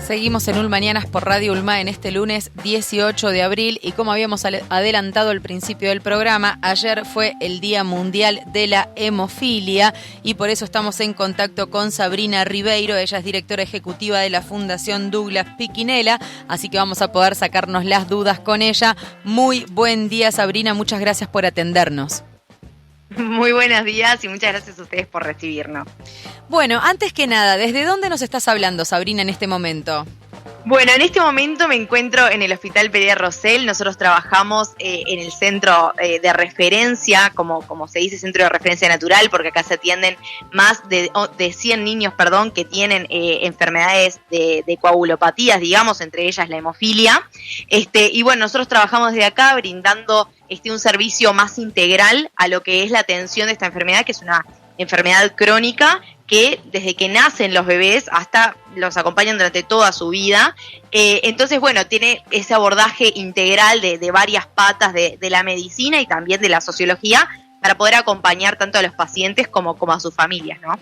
Seguimos en Mañanas por Radio Ulma en este lunes 18 de abril y como habíamos adelantado al principio del programa, ayer fue el Día Mundial de la Hemofilia y por eso estamos en contacto con Sabrina Ribeiro. Ella es directora ejecutiva de la Fundación Douglas Piquinela, así que vamos a poder sacarnos las dudas con ella. Muy buen día, Sabrina, muchas gracias por atendernos. Muy buenos días y muchas gracias a ustedes por recibirnos. Bueno, antes que nada, ¿desde dónde nos estás hablando, Sabrina, en este momento? Bueno, en este momento me encuentro en el Hospital Pereira Rosell. Nosotros trabajamos en el centro de referencia, como se dice, centro de referencia natural, porque acá se atienden más de 100 niños, que tienen enfermedades de coagulopatías, digamos, entre ellas la hemofilia. Y bueno, nosotros trabajamos desde acá brindando un servicio más integral a lo que es la atención de esta enfermedad, que es una enfermedad crónica que desde que nacen los bebés hasta los acompañan durante toda su vida. Entonces, bueno, tiene ese abordaje integral de varias patas de la medicina y también de la sociología para poder acompañar tanto a los pacientes como a sus familias, ¿no?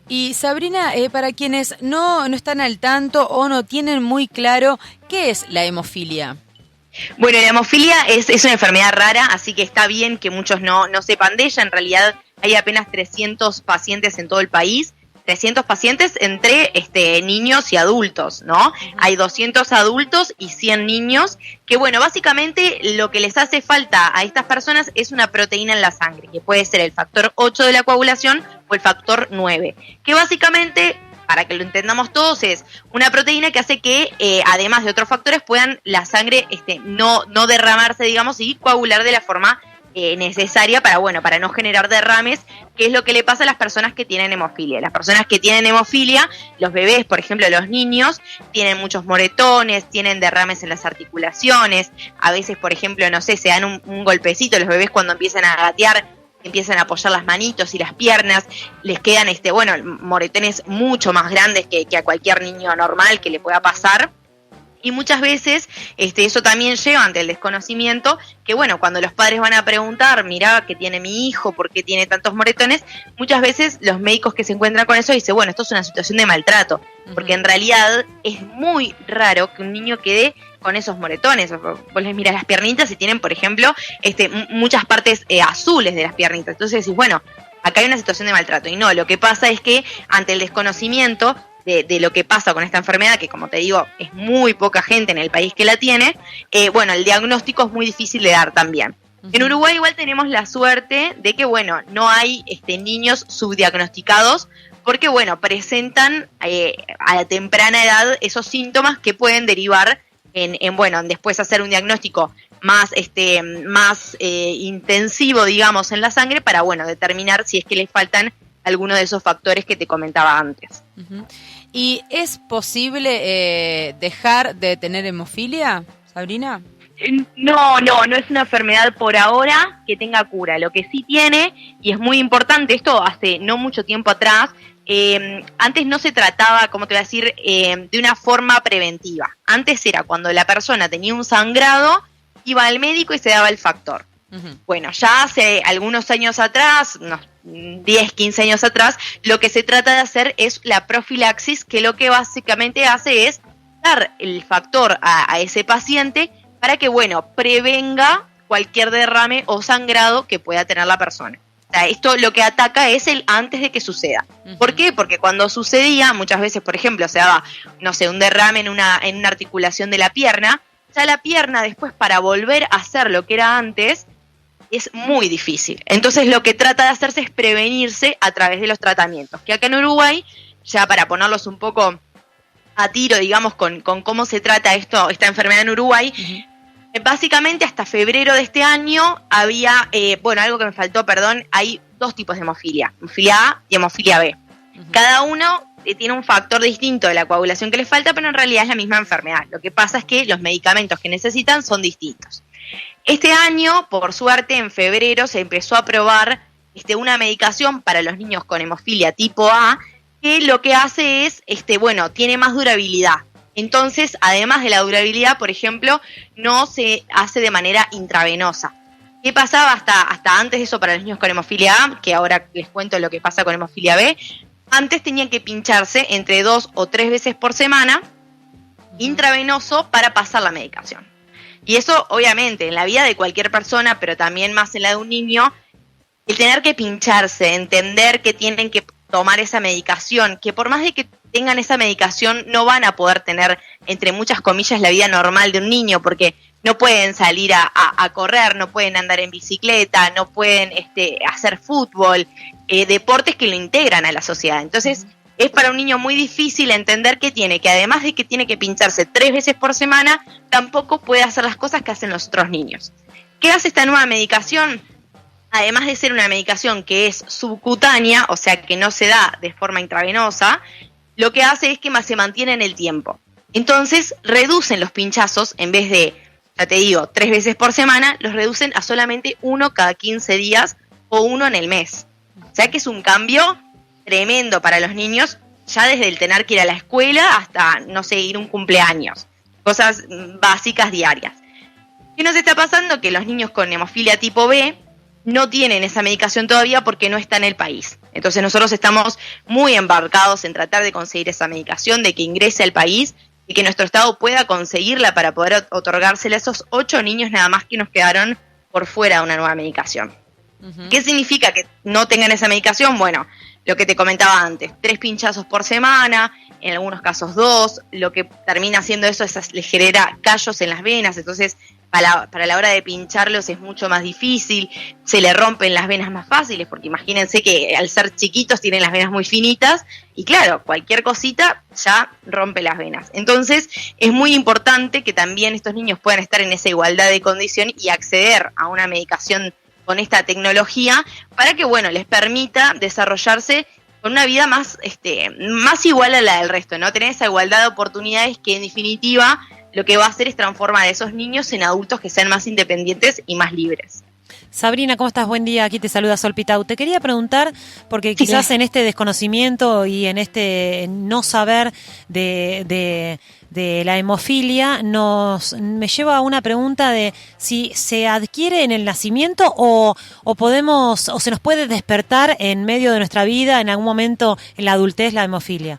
Y Sabrina, para quienes no están al tanto o no tienen muy claro, ¿qué es la hemofilia? Bueno, la hemofilia es una enfermedad rara, así que está bien que muchos no sepan de ella. En realidad hay apenas 300 pacientes en todo el país, 300 pacientes entre niños y adultos, ¿no? Uh-huh. Hay 200 adultos y 100 niños, que bueno, básicamente lo que les hace falta a estas personas es una proteína en la sangre, que puede ser el factor 8 de la coagulación o el factor 9, que básicamente, para que lo entendamos todos, es una proteína que hace que, además de otros factores, puedan la sangre no derramarse, digamos, y coagular de la forma necesaria para no generar derrames, que es lo que le pasa a las personas que tienen hemofilia. Las personas que tienen hemofilia, los bebés, por ejemplo, los niños, tienen muchos moretones, tienen derrames en las articulaciones, a veces, por ejemplo, se dan un golpecito, los bebés cuando empiezan a gatear, empiezan a apoyar las manitos y las piernas, les quedan moretones mucho más grandes que a cualquier niño normal que le pueda pasar. Y muchas veces eso también lleva ante el desconocimiento, que bueno, cuando los padres van a preguntar, mirá, ¿qué tiene mi hijo? ¿Por qué tiene tantos moretones? Muchas veces los médicos que se encuentran con eso dicen, bueno, esto es una situación de maltrato, porque en realidad es muy raro que un niño quede con esos moretones. Vos les mirás las piernitas y tienen, por ejemplo, muchas partes azules de las piernitas. Entonces decís, bueno, acá hay una situación de maltrato. Y no, lo que pasa es que ante el desconocimiento de lo que pasa con esta enfermedad, que como te digo, es muy poca gente en el país que la tiene, el diagnóstico es muy difícil de dar también. Uh-huh. En Uruguay igual tenemos la suerte de que, no hay niños subdiagnosticados, porque, presentan a temprana edad esos síntomas que pueden derivar en después hacer un diagnóstico más intensivo, digamos, en la sangre para, determinar si es que les faltan alguno de esos factores que te comentaba antes. Uh-huh. ¿Y es posible dejar de tener hemofilia, Sabrina? No es una enfermedad por ahora que tenga cura. Lo que sí tiene, y es muy importante, esto hace no mucho tiempo atrás, antes no se trataba, de una forma preventiva. Antes era cuando la persona tenía un sangrado, iba al médico y se daba el factor. Uh-huh. Bueno, ya hace algunos años atrás, unos 10, 15 años atrás, lo que se trata de hacer es la profilaxis, que lo que básicamente hace es dar el factor a ese paciente para que, prevenga cualquier derrame o sangrado que pueda tener la persona. O sea, esto lo que ataca es el antes de que suceda. Uh-huh. ¿Por qué? Porque cuando sucedía, muchas veces, por ejemplo, se daba, un derrame en una articulación de la pierna, ya la pierna después para volver a hacer lo que era antes es muy difícil. Entonces lo que trata de hacerse es prevenirse a través de los tratamientos, que acá en Uruguay, ya para ponerlos un poco a tiro, digamos, con cómo se trata esta enfermedad en Uruguay, uh-huh. Básicamente hasta febrero de este año había, algo que me faltó, hay dos tipos de hemofilia A y hemofilia B. Uh-huh. Cada uno tiene un factor distinto de la coagulación que les falta, pero en realidad es la misma enfermedad. Lo que pasa es que los medicamentos que necesitan son distintos. Este año, por suerte, en febrero se empezó a probar una medicación para los niños con hemofilia tipo A, que lo que hace es, tiene más durabilidad. Entonces, además de la durabilidad, por ejemplo, no se hace de manera intravenosa. ¿Qué pasaba hasta antes de eso para los niños con hemofilia A? Que ahora les cuento lo que pasa con hemofilia B. Antes tenían que pincharse entre 2 o 3 veces por semana intravenoso para pasar la medicación. Y eso, obviamente, en la vida de cualquier persona, pero también más en la de un niño, el tener que pincharse, entender que tienen que tomar esa medicación, que por más de que tengan esa medicación no van a poder tener, entre muchas comillas, la vida normal de un niño, porque no pueden salir a correr, no pueden andar en bicicleta, no pueden hacer fútbol, deportes que lo integran a la sociedad. Entonces, es para un niño muy difícil entender que además de que tiene que pincharse 3 veces por semana, tampoco puede hacer las cosas que hacen los otros niños. ¿Qué hace esta nueva medicación? Además de ser una medicación que es subcutánea, o sea que no se da de forma intravenosa, lo que hace es que se mantiene en el tiempo. Entonces reducen los pinchazos, en vez de, ya te digo, 3 veces por semana, los reducen a solamente 1 cada 15 días o 1 en el mes. O sea que es un cambio tremendo para los niños, ya desde el tener que ir a la escuela hasta, no sé, ir a un cumpleaños. Cosas básicas diarias. ¿Qué nos está pasando? Que los niños con hemofilia tipo B no tienen esa medicación todavía porque no está en el país. Entonces nosotros estamos muy embarcados en tratar de conseguir esa medicación, de que ingrese al país y que nuestro Estado pueda conseguirla para poder otorgársela a esos 8 niños nada más que nos quedaron por fuera de una nueva medicación. Uh-huh. ¿Qué significa que no tengan esa medicación? Bueno, lo que te comentaba antes, 3 pinchazos por semana, en algunos casos 2, lo que termina haciendo eso es les genera callos en las venas, entonces para la hora de pincharlos es mucho más difícil, se le rompen las venas más fáciles, porque imagínense que al ser chiquitos tienen las venas muy finitas, y claro, cualquier cosita ya rompe las venas. Entonces es muy importante que también estos niños puedan estar en esa igualdad de condición y acceder a una medicación con esta tecnología para que, bueno, les permita desarrollarse con una vida más igual a la del resto, ¿no? Tener esa igualdad de oportunidades que en definitiva lo que va a hacer es transformar a esos niños en adultos que sean más independientes y más libres. Sabrina, ¿cómo estás? Buen día, aquí te saluda Sol Pitau. Te quería preguntar, porque quizás en este desconocimiento y en este no saber de la hemofilia me lleva a una pregunta de si se adquiere en el nacimiento o podemos o se nos puede despertar en medio de nuestra vida, en algún momento en la adultez, la hemofilia.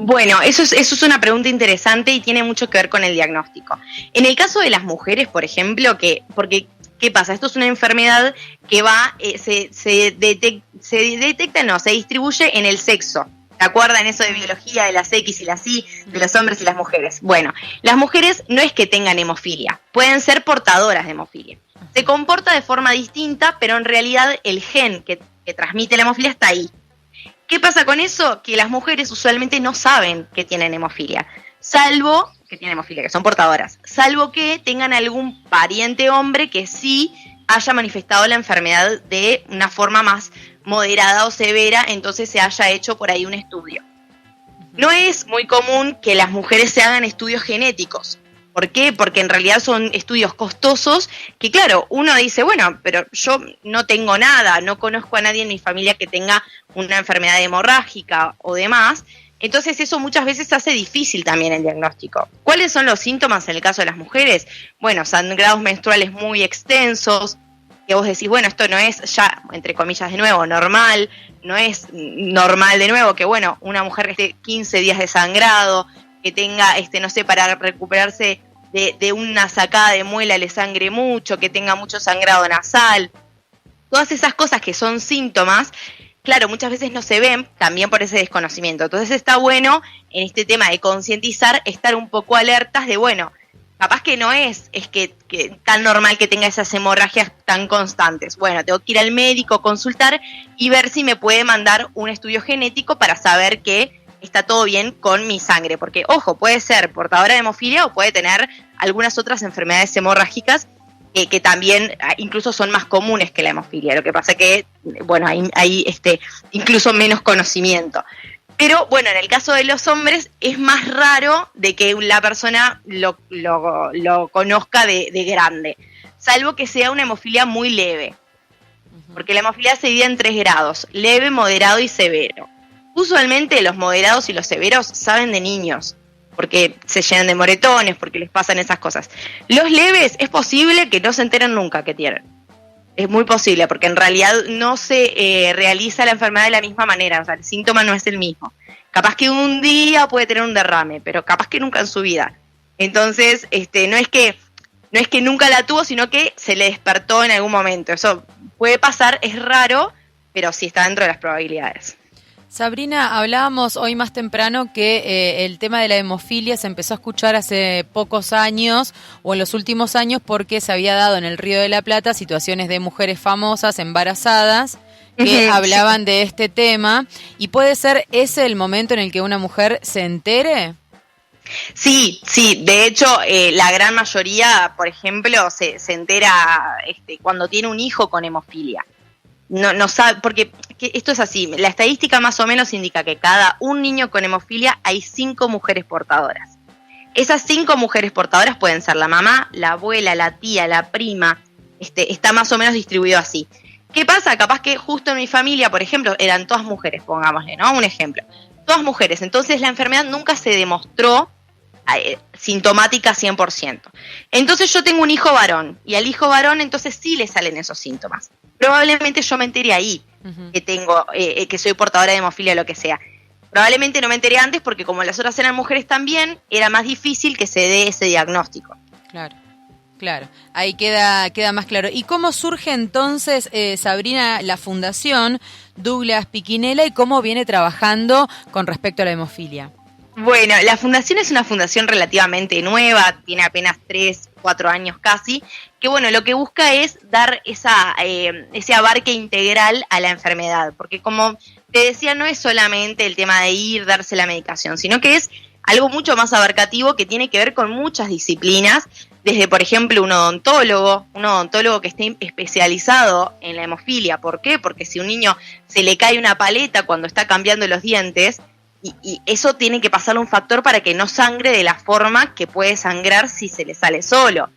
Bueno, eso es una pregunta interesante y tiene mucho que ver con el diagnóstico. En el caso de las mujeres, por ejemplo, porque ¿qué pasa? Esto es una enfermedad que se distribuye en el sexo. ¿Se acuerdan eso de biología, de las X y las Y, de los hombres y las mujeres? Bueno, las mujeres no es que tengan hemofilia, pueden ser portadoras de hemofilia. Se comporta de forma distinta, pero en realidad el gen que transmite la hemofilia está ahí. ¿Qué pasa con eso? Que las mujeres usualmente no saben que tienen hemofilia, salvo que tienen hemofilia, que son portadoras, salvo que tengan algún pariente hombre que sí haya manifestado la enfermedad de una forma más moderada o severa, entonces se haya hecho por ahí un estudio. No es muy común que las mujeres se hagan estudios genéticos. ¿Por qué? Porque en realidad son estudios costosos que, claro, uno dice, bueno, pero yo no tengo nada, no conozco a nadie en mi familia que tenga una enfermedad hemorrágica o demás. Entonces eso muchas veces hace difícil también el diagnóstico. ¿Cuáles son los síntomas en el caso de las mujeres? Bueno, sangrados menstruales muy extensos, que vos decís, bueno, esto no es ya, entre comillas de nuevo, normal, no es normal de nuevo que, bueno, una mujer que esté 15 días de sangrado, que tenga, no sé, para recuperarse de una sacada de muela le sangre mucho, que tenga mucho sangrado nasal. Todas esas cosas que son síntomas, claro, muchas veces no se ven también por ese desconocimiento. Entonces está bueno en este tema de concientizar, estar un poco alertas de, bueno, capaz que no es que tan normal que tenga esas hemorragias tan constantes. Bueno, tengo que ir al médico, consultar y ver si me puede mandar un estudio genético para saber que está todo bien con mi sangre. Porque, ojo, puede ser portadora de hemofilia o puede tener algunas otras enfermedades hemorrágicas que también incluso son más comunes que la hemofilia. Lo que pasa que, bueno, hay incluso menos conocimiento. Pero, bueno, en el caso de los hombres es más raro de que la persona lo conozca de grande, salvo que sea una hemofilia muy leve. Porque la hemofilia se divide en 3 grados, leve, moderado y severo. Usualmente los moderados y los severos saben de niños, porque se llenan de moretones, porque les pasan esas cosas. Los leves es posible que no se enteren nunca que tienen. Es muy posible, porque en realidad no se realiza la enfermedad de la misma manera, o sea, el síntoma no es el mismo. Capaz que un día puede tener un derrame, pero capaz que nunca en su vida. Entonces, no es que nunca la tuvo, sino que se le despertó en algún momento. Eso puede pasar, es raro, pero sí está dentro de las probabilidades. Sabrina, hablábamos hoy más temprano que el tema de la hemofilia se empezó a escuchar hace pocos años o en los últimos años porque se había dado en el Río de la Plata situaciones de mujeres famosas embarazadas que hablaban de este tema. ¿Y puede ser ese el momento en el que una mujer se entere? Sí, de hecho, la gran mayoría, por ejemplo, se entera cuando tiene un hijo con hemofilia. No sabe, porque esto es así, la estadística más o menos indica que cada un niño con hemofilia hay 5 mujeres portadoras. Esas 5 mujeres portadoras pueden ser la mamá, la abuela, la tía, la prima, está más o menos distribuido así. ¿Qué pasa? Capaz que justo en mi familia, por ejemplo, eran todas mujeres, pongámosle, ¿no? Un ejemplo. Todas mujeres, entonces la enfermedad nunca se demostró sintomática 100%. Entonces yo tengo un hijo varón, y al hijo varón entonces sí le salen esos síntomas. Probablemente yo me enteré ahí, que tengo, que soy portadora de hemofilia o lo que sea. Probablemente no me enteré antes porque como las otras eran mujeres también, era más difícil que se dé ese diagnóstico. Claro. Ahí queda más claro. ¿Y cómo surge entonces, Sabrina, la Fundación Douglas Piquinela y cómo viene trabajando con respecto a la hemofilia? Bueno, la fundación es una fundación relativamente nueva, tiene apenas 3, 4 años casi, que bueno, lo que busca es dar ese abarque integral a la enfermedad, porque como te decía, no es solamente el tema de ir, darse la medicación, sino que es algo mucho más abarcativo que tiene que ver con muchas disciplinas, desde por ejemplo un odontólogo que esté especializado en la hemofilia. ¿Por qué? Porque si a un niño se le cae una paleta cuando está cambiando los dientes, y eso tiene que pasarle un factor para que no sangre de la forma que puede sangrar si se le sale solo.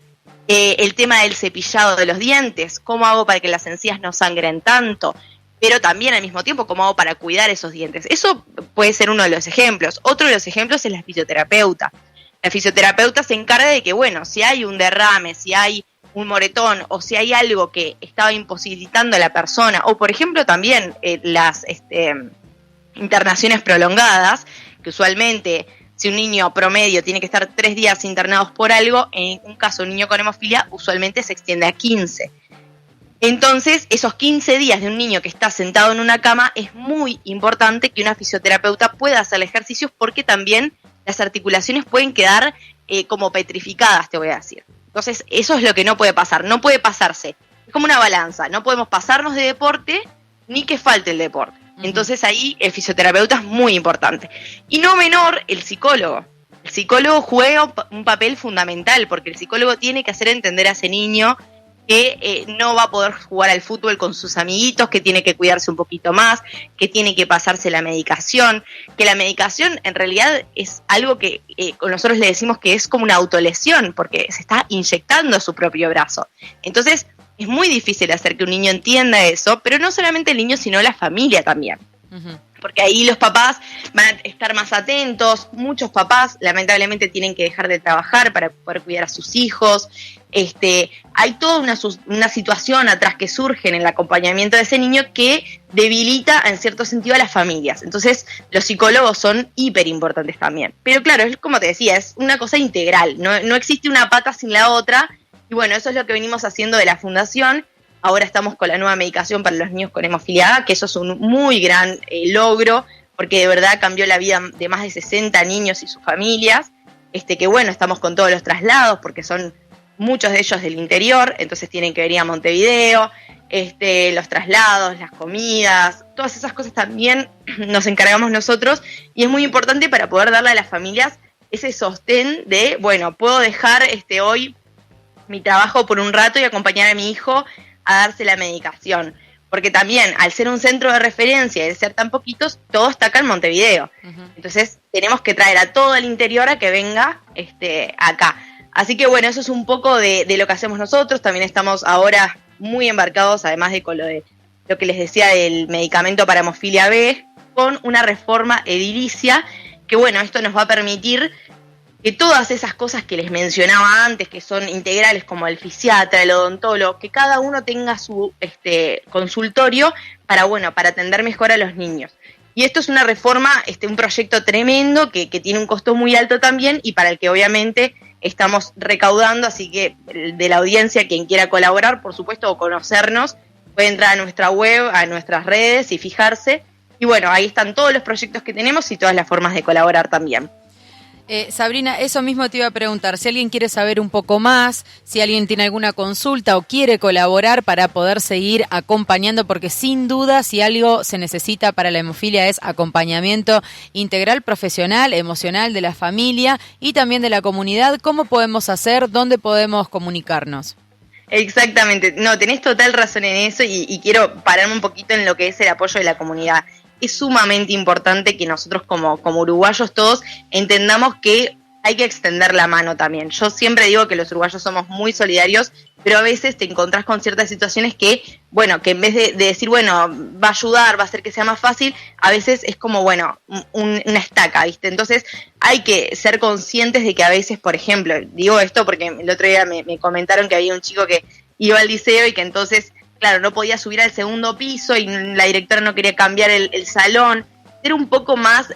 El tema del cepillado de los dientes, cómo hago para que las encías no sangren tanto, pero también al mismo tiempo cómo hago para cuidar esos dientes. Eso puede ser uno de los ejemplos. Otro de los ejemplos es la fisioterapeuta. La fisioterapeuta se encarga de que, bueno, si hay un derrame, si hay un moretón o si hay algo que estaba imposibilitando a la persona, o por ejemplo también las internaciones prolongadas, que usualmente si un niño promedio tiene que estar 3 días internados por algo, en un caso de un niño con hemofilia usualmente se extiende a 15. Entonces, esos 15 días de un niño que está sentado en una cama, es muy importante que una fisioterapeuta pueda hacer ejercicios porque también las articulaciones pueden quedar como petrificadas, te voy a decir. Entonces, eso es lo que no puede pasar, no puede pasarse. Es como una balanza, no podemos pasarnos de deporte ni que falte el deporte. Entonces ahí el fisioterapeuta es muy importante. Y no menor, el psicólogo. El psicólogo juega un papel fundamental porque el psicólogo tiene que hacer entender a ese niño que no va a poder jugar al fútbol con sus amiguitos, que tiene que cuidarse un poquito más, que tiene que pasarse la medicación, que la medicación en realidad es algo que nosotros le decimos que es como una autolesión porque se está inyectando su propio brazo. Entonces es muy difícil hacer que un niño entienda eso, pero no solamente el niño, sino la familia también. Porque ahí los papás van a estar más atentos. Muchos papás, lamentablemente, tienen que dejar de trabajar para poder cuidar a sus hijos. Hay toda una situación atrás que surge en el acompañamiento de ese niño que debilita, en cierto sentido, a las familias. Entonces, los psicólogos son hiper importantes también. Pero claro, es como te decía, es una cosa integral. No existe una pata sin la otra. Y bueno, eso es lo que venimos haciendo de la fundación. Ahora estamos con la nueva medicación para los niños con hemofilia A, que eso es un muy gran logro, porque de verdad cambió la vida de más de 60 niños y sus familias. Que bueno, estamos con todos los traslados, porque son muchos de ellos del interior, entonces tienen que venir a Montevideo, los traslados, las comidas, todas esas cosas también nos encargamos nosotros, y es muy importante para poder darle a las familias ese sostén de, bueno, puedo dejar hoy mi trabajo por un rato y acompañar a mi hijo a darse la medicación, porque también al ser un centro de referencia y de ser tan poquitos, todo está acá en Montevideo. Entonces tenemos que traer a todo el interior a que venga acá. Así que bueno, eso es un poco de lo que hacemos nosotros. También estamos ahora muy embarcados, además de con lo que les decía del medicamento para hemofilia B, con una reforma edilicia, que bueno, esto nos va a permitir que todas esas cosas que les mencionaba antes, que son integrales como el fisiatra, el odontólogo, que cada uno tenga su consultorio para atender mejor a los niños. Y esto es una reforma, un proyecto tremendo que tiene un costo muy alto también y para el que obviamente estamos recaudando, así que de la audiencia, quien quiera colaborar, por supuesto, o conocernos, puede entrar a nuestra web, a nuestras redes y fijarse. Y bueno, ahí están todos los proyectos que tenemos y todas las formas de colaborar también. Sabrina, eso mismo te iba a preguntar, si alguien quiere saber un poco más, si alguien tiene alguna consulta o quiere colaborar para poder seguir acompañando, porque sin duda si algo se necesita para la hemofilia es acompañamiento integral, profesional, emocional de la familia y también de la comunidad. ¿Cómo podemos hacer? ¿Dónde podemos comunicarnos? Exactamente, no, tenés total razón en eso y quiero pararme un poquito en lo que es el apoyo de la comunidad. Es sumamente importante que nosotros como uruguayos todos entendamos que hay que extender la mano también. Yo siempre digo que los uruguayos somos muy solidarios, pero a veces te encontrás con ciertas situaciones que, bueno, que en vez de decir, bueno, va a ayudar, va a hacer que sea más fácil, a veces es como, bueno, una estaca, ¿viste? Entonces hay que ser conscientes de que a veces, por ejemplo, digo esto porque el otro día me comentaron que había un chico que iba al liceo y que entonces, claro, no podía subir al segundo piso y la directora no quería cambiar el salón. Ser un poco más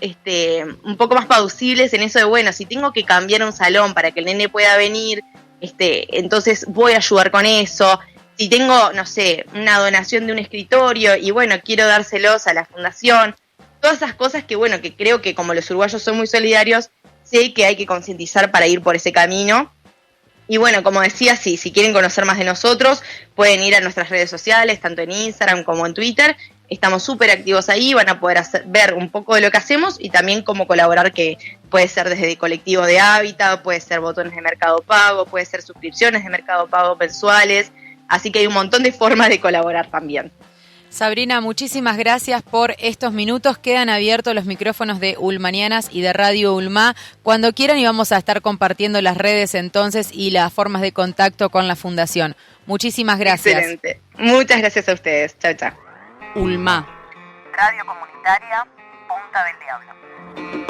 plausibles en eso de, bueno, si tengo que cambiar un salón para que el nene pueda venir, entonces voy a ayudar con eso. Si tengo, no sé, una donación de un escritorio y bueno, quiero dárselos a la fundación. Todas esas cosas que, bueno, que creo que como los uruguayos son muy solidarios, sé que hay que concientizar para ir por ese camino. Y bueno, como decía, si quieren conocer más de nosotros, pueden ir a nuestras redes sociales, tanto en Instagram como en Twitter. Estamos súper activos ahí, van a poder ver un poco de lo que hacemos y también cómo colaborar, que puede ser desde el colectivo de Hábitat, puede ser botones de Mercado Pago, puede ser suscripciones de Mercado Pago mensuales. Así que hay un montón de formas de colaborar también. Sabrina, muchísimas gracias por estos minutos. Quedan abiertos los micrófonos de Ulmanianas y de Radio Ulma cuando quieran y vamos a estar compartiendo las redes entonces y las formas de contacto con la Fundación. Muchísimas gracias. Excelente. Muchas gracias a ustedes. Chao, chao. Ulma. Radio Comunitaria Punta del Diablo.